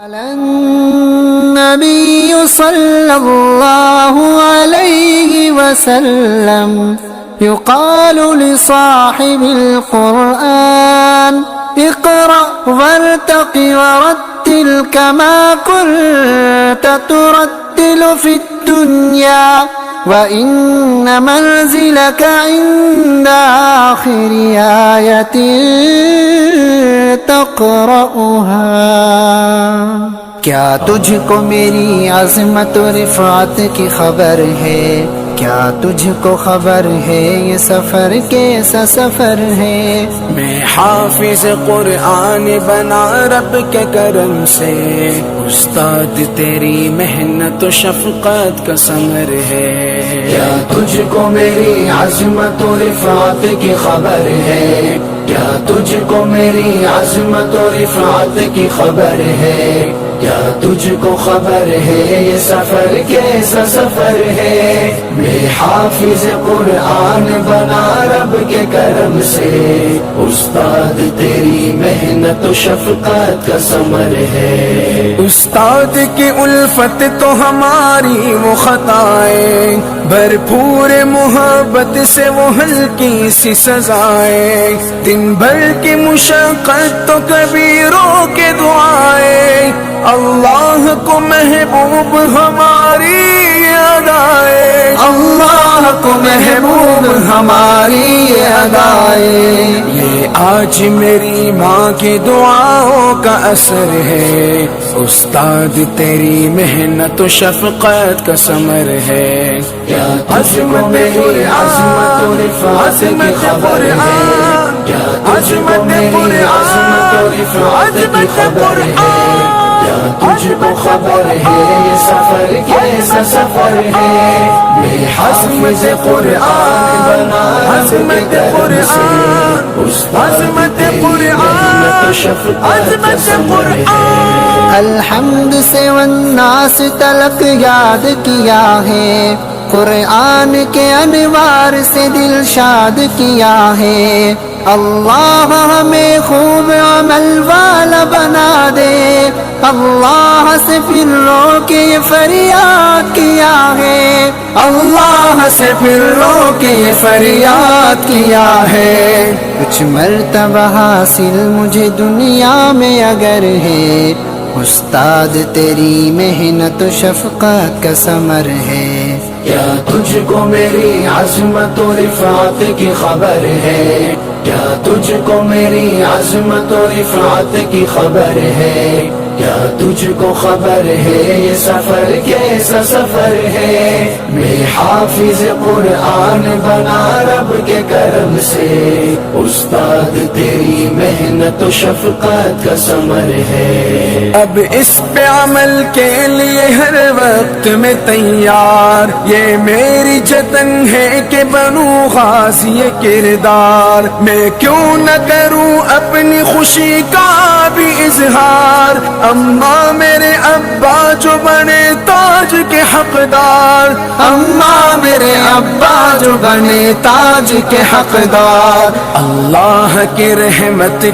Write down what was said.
النبي صلى الله عليه وسلم يقال لصاحب القرآن اقرأ وارتق ورتل كما كنت ترتل في الدنيا وإن منزلك عند آخر آية تقرأها۔ کیا تجھ کو میری عظمت و رفعت کی خبر ہے؟ کیا تجھ کو خبر ہے یہ سفر کیسا سفر ہے؟ میں حافظ قرآن بنا رب کے کرم سے، استاد تیری محنت و شفقت کا ثمر ہے۔ کیا تجھ کو میری عظمت و رفعت کی خبر ہے؟ کیا تجھ کو میری عظمت و رفعت کی خبر ہے؟ کیا تجھ کو خبر ہے یہ سفر کیسا سفر ہے؟ میں حافظ قرآن بنا رب کے کرم سے، استاد تیری محنت و شفقت کا ثمر ہے۔ استاد کی الفت تو ہماری وہ خطائیں، بھرپور محبت سے وہ ہلکی سی سزائیں، دن بھر کی مشقت تو کبھی رو کے دعائیں، اللہ کو محبوب ہماری ادائیں، اللہ کو محبوب ہماری ادائیں۔ یہ آج میری ماں کی دعاؤں کا اثر ہے، استاد تیری محنت و شفقت کا ثمر ہے۔ کیا تجھ کو میری عظمت و رفعت کی خبر ہے؟ کیا تجھ کو میری عظمت و رفعت کی خبر ہے؟ کیا تجھ کو خبر ہے یہ سفر کیسا سفر ہے؟ میں حافظ قرآن بنا رب کے کرم سے، استاد تیری محنت و شفقت کا ثمر ہے۔ الحمد سے والناس تلک یاد کیا ہے، قرآن کے انوار سے دل شاد کیا ہے، اللہ ہمیں خوب عمل والا بنا دے، اللہ سے پھر رو کے یہ فریاد کیا ہے، اللہ سے پھر رو کے یہ فریاد کیا ہے۔ کچھ مرتبہ حاصل مجھے دنیا میں اگر ہے، استاد تیری محنت و شفقت کا ثمر ہے۔ کیا تجھ کو میری عظمت و رفعت کی خبر ہے؟ کیا تجھ کو میری عظمت و رفعت کی خبر ہے؟ کیا تجھ کو خبر ہے یہ سفر کیسا سفر ہے؟ میں حافظ قرآن بنا رب کے کرم سے، استاد تیری محنت و شفقت کا ثمر ہے۔ اب اس پہ عمل کے لیے ہر وقت میں تیار، یہ میری جتن ہے کہ بنوں غازی کردار، میں کیوں نہ کروں اپنی خوشی کا بھی اظہار، اماں میرے ابا جو بنے تاج کے حقدار، اماں میرے ابا جو بنے تاج کے حقدار، اللہ کی رحمت